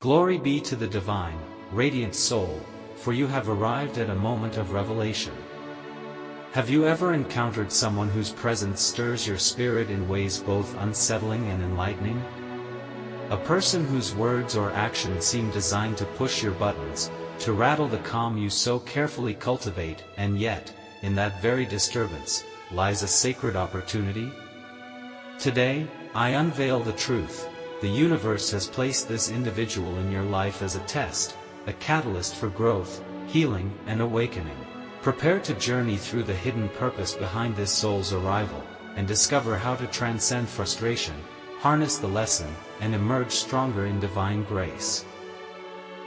Glory be to the divine, radiant soul, for you have arrived at a moment of revelation. Have you ever encountered someone whose presence stirs your spirit in ways both unsettling and enlightening? A person whose words or actions seem designed to push your buttons, to rattle the calm you so carefully cultivate, and yet, in that very disturbance, lies a sacred opportunity? Today, I unveil the truth. The universe has placed this individual in your life as a test, a catalyst for growth, healing, and awakening. Prepare to journey through the hidden purpose behind this soul's arrival, and discover how to transcend frustration, harness the lesson, and emerge stronger in divine grace.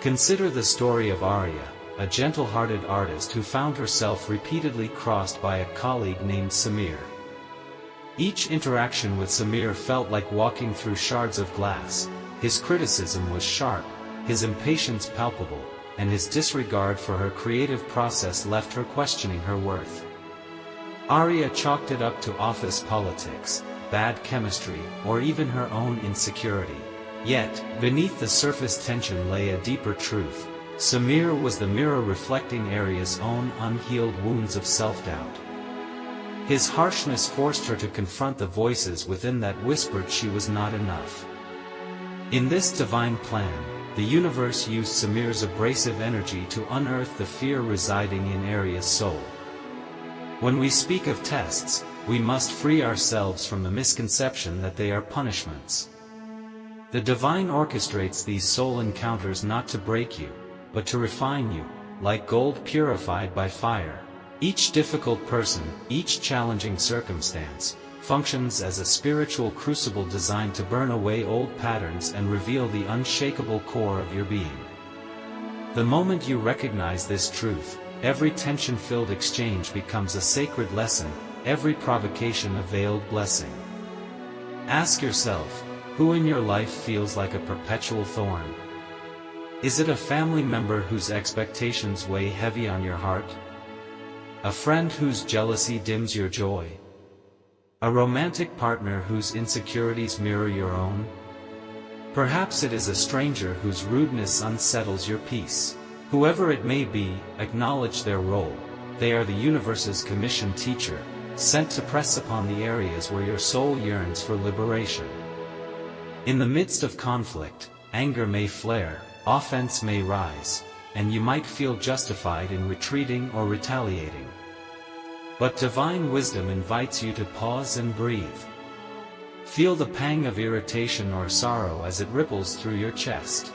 Consider the story of Arya, a gentle-hearted artist who found herself repeatedly crossed by a colleague named Samir. Each interaction with Samir felt like walking through shards of glass. His criticism was sharp, his impatience palpable, and his disregard for her creative process left her questioning her worth. Arya chalked it up to office politics, bad chemistry, or even her own insecurity. Yet, beneath the surface tension lay a deeper truth. Samir was the mirror reflecting Arya's own unhealed wounds of self-doubt. His harshness forced her to confront the voices within that whispered she was not enough. In this divine plan, the universe used Samir's abrasive energy to unearth the fear residing in Arya's soul. When we speak of tests, we must free ourselves from the misconception that they are punishments. The divine orchestrates these soul encounters not to break you, but to refine you, like gold purified by fire. Each difficult person, each challenging circumstance, functions as a spiritual crucible designed to burn away old patterns and reveal the unshakable core of your being. The moment you recognize this truth, every tension-filled exchange becomes a sacred lesson, every provocation a veiled blessing. Ask yourself, who in your life feels like a perpetual thorn? Is it a family member whose expectations weigh heavy on your heart? A friend whose jealousy dims your joy? A romantic partner whose insecurities mirror your own? Perhaps it is a stranger whose rudeness unsettles your peace. Whoever it may be, acknowledge their role. They are the universe's commissioned teacher, sent to press upon the areas where your soul yearns for liberation. In the midst of conflict, anger may flare, offense may rise, and you might feel justified in retreating or retaliating. But divine wisdom invites you to pause and breathe. Feel the pang of irritation or sorrow as it ripples through your chest.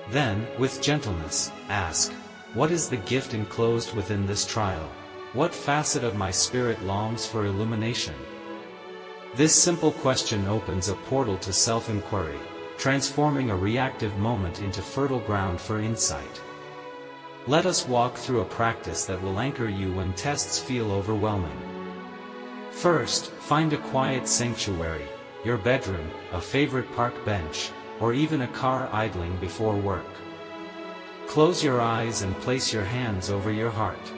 Then, with gentleness, ask, what is the gift enclosed within this trial? What facet of my spirit longs for illumination? This simple question opens a portal to self-inquiry, transforming a reactive moment into fertile ground for insight. Let us walk through a practice that will anchor you when tests feel overwhelming. First, find a quiet sanctuary, your bedroom, a favorite park bench, or even a car idling before work. Close your eyes and place your hands over your heart.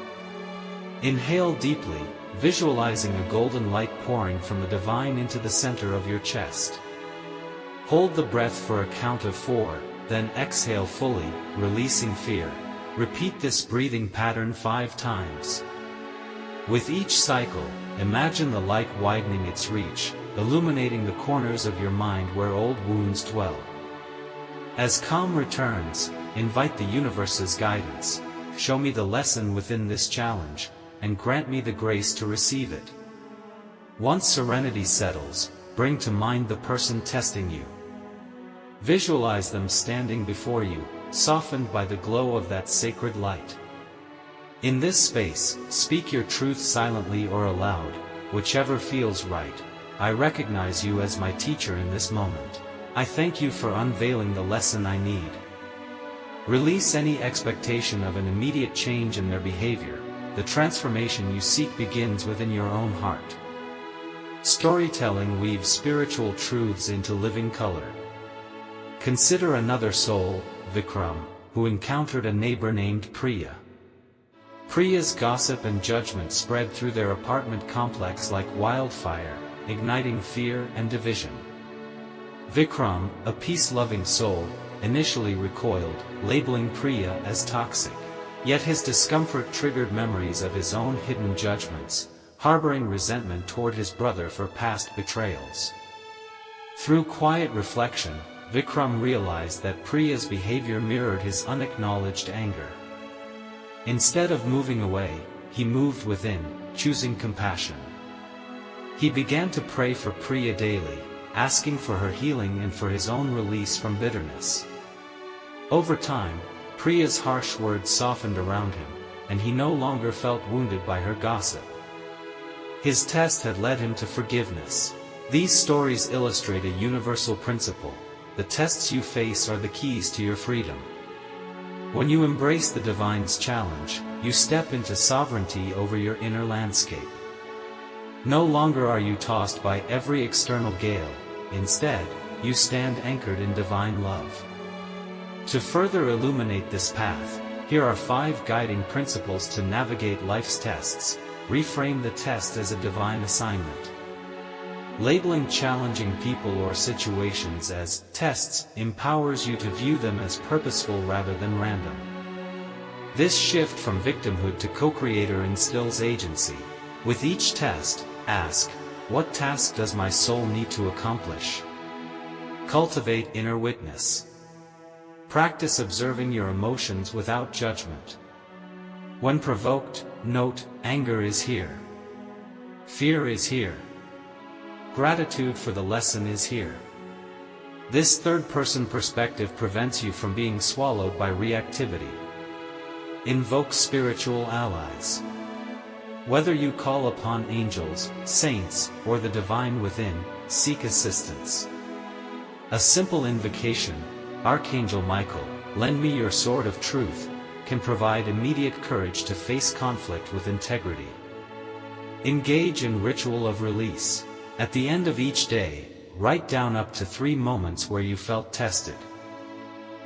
Inhale deeply, visualizing a golden light pouring from the divine into the center of your chest. Hold the breath for a count of 4, then exhale fully, releasing fear. Repeat this breathing pattern 5 times. With each cycle, imagine the light widening its reach, illuminating the corners of your mind where old wounds dwell. As calm returns, invite the universe's guidance. Show me the lesson within this challenge, and grant me the grace to receive it. Once serenity settles, bring to mind the person testing you. Visualize them standing before you, softened by the glow of that sacred light. In this space, speak your truth silently or aloud, whichever feels right. I recognize you as my teacher in this moment. I thank you for unveiling the lesson I need. Release any expectation of an immediate change in their behavior. The transformation you seek begins within your own heart. Storytelling weaves spiritual truths into living color. Consider another soul, Vikram, who encountered a neighbor named Priya. Priya's gossip and judgment spread through their apartment complex like wildfire, igniting fear and division. Vikram, a peace-loving soul, initially recoiled, labeling Priya as toxic. Yet his discomfort triggered memories of his own hidden judgments, harboring resentment toward his brother for past betrayals. Through quiet reflection, Vikram realized that Priya's behavior mirrored his unacknowledged anger. Instead of moving away, he moved within, choosing compassion. He began to pray for Priya daily, asking for her healing and for his own release from bitterness. Over time, Priya's harsh words softened around him, and he no longer felt wounded by her gossip. His test had led him to forgiveness. These stories illustrate a universal principle: the tests you face are the keys to your freedom. When you embrace the divine's challenge, you step into sovereignty over your inner landscape. No longer are you tossed by every external gale. Instead, you stand anchored in divine love. To further illuminate this path, here are 5 guiding principles to navigate life's tests. Reframe the test as a divine assignment. Labeling challenging people or situations as tests empowers you to view them as purposeful rather than random. This shift from victimhood to co-creator instills agency. With each test, ask, what task does my soul need to accomplish? Cultivate inner witness. Practice observing your emotions without judgment. When provoked, note, anger is here. Fear is here. Gratitude for the lesson is here. This third-person perspective prevents you from being swallowed by reactivity. Invoke spiritual allies. Whether you call upon angels, saints, or the divine within, seek assistance. A simple invocation, Archangel Michael, lend me your sword of truth, can provide immediate courage to face conflict with integrity. Engage in ritual of release. At the end of each day, write down up to 3 moments where you felt tested.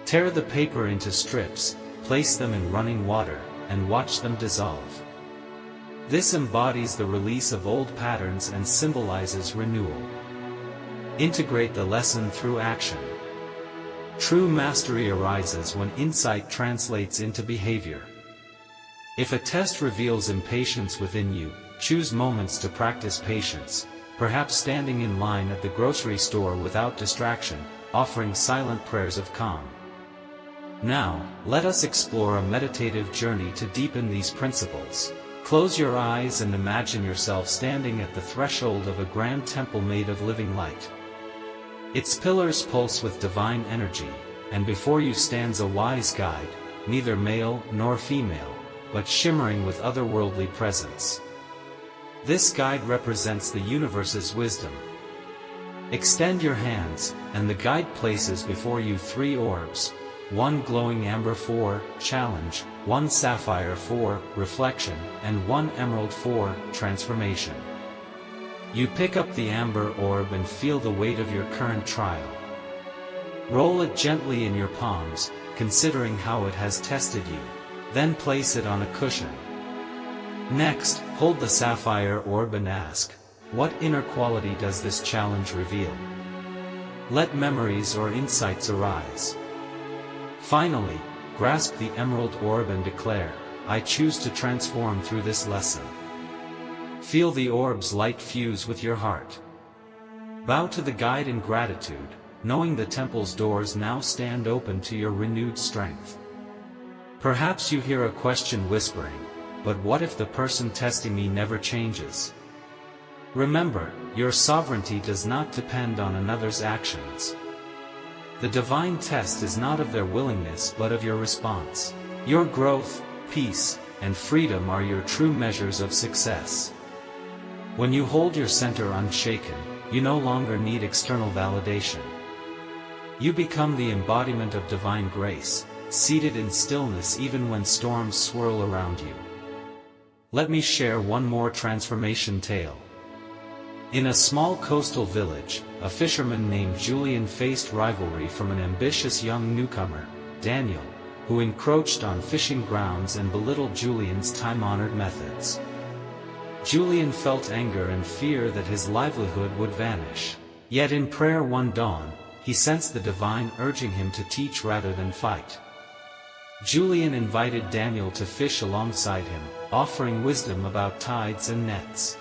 Tear the paper into strips, place them in running water, and watch them dissolve. This embodies the release of old patterns and symbolizes renewal. Integrate the lesson through action. True mastery arises when insight translates into behavior. If a test reveals impatience within you, choose moments to practice patience, perhaps standing in line at the grocery store without distraction, offering silent prayers of calm. Now, let us explore a meditative journey to deepen these principles. Close your eyes and imagine yourself standing at the threshold of a grand temple made of living light. Its pillars pulse with divine energy, and before you stands a wise guide, neither male nor female, but shimmering with otherworldly presence. This guide represents the universe's wisdom. Extend your hands, and the guide places before you 3 orbs, 1 glowing amber for challenge, 1 sapphire for reflection, and 1 emerald for transformation. You pick up the amber orb and feel the weight of your current trial. Roll it gently in your palms, considering how it has tested you. Then place it on a cushion. Next, hold the sapphire orb and ask, what inner quality does this challenge reveal? Let memories or insights arise. Finally, grasp the emerald orb and declare, I choose to transform through this lesson. Feel the orb's light fuse with your heart. Bow to the guide in gratitude, knowing the temple's doors now stand open to your renewed strength. Perhaps you hear a question whispering, but what if the person testing me never changes? Remember, your sovereignty does not depend on another's actions. The divine test is not of their willingness but of your response. Your growth, peace, and freedom are your true measures of success. When you hold your center unshaken, you no longer need external validation. You become the embodiment of divine grace, seated in stillness even when storms swirl around you. Let me share one more transformation tale. In a small coastal village, a fisherman named Julian faced rivalry from an ambitious young newcomer, Daniel, who encroached on fishing grounds and belittled Julian's time-honored methods. Julian felt anger and fear that his livelihood would vanish. Yet in prayer one dawn, he sensed the divine urging him to teach rather than fight. Julian invited Daniel to fish alongside him, offering wisdom about tides and nets.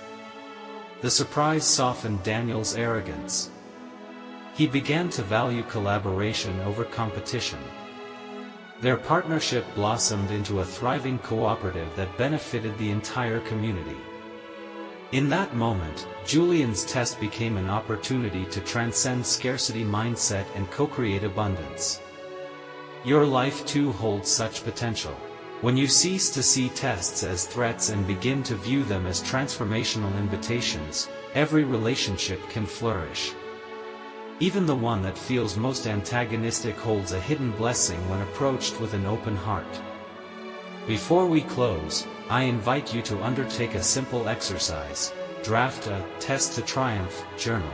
The surprise softened Daniel's arrogance. He began to value collaboration over competition. Their partnership blossomed into a thriving cooperative that benefited the entire community. In that moment, Julian's test became an opportunity to transcend scarcity mindset and co-create abundance. Your life too holds such potential. When you cease to see tests as threats and begin to view them as transformational invitations, every relationship can flourish. Even the one that feels most antagonistic holds a hidden blessing when approached with an open heart. Before we close, I invite you to undertake a simple exercise: draft a Test to Triumph journal.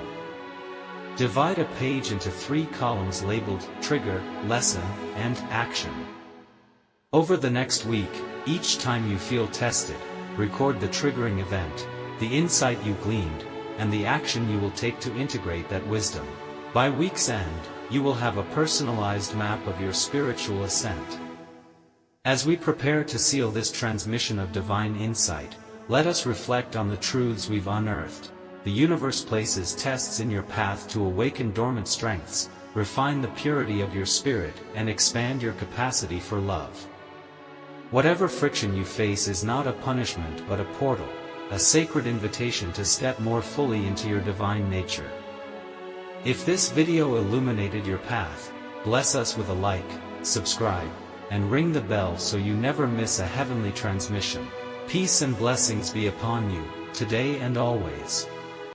Divide a page into 3 columns labeled Trigger, Lesson, and Action. Over the next week, each time you feel tested, record the triggering event, the insight you gleaned, and the action you will take to integrate that wisdom. By week's end, you will have a personalized map of your spiritual ascent. As we prepare to seal this transmission of divine insight, let us reflect on the truths we've unearthed. The universe places tests in your path to awaken dormant strengths, refine the purity of your spirit, and expand your capacity for love. Whatever friction you face is not a punishment but a portal, a sacred invitation to step more fully into your divine nature. If this video illuminated your path, bless us with a like, subscribe, and ring the bell so you never miss a heavenly transmission. Peace and blessings be upon you, today and always.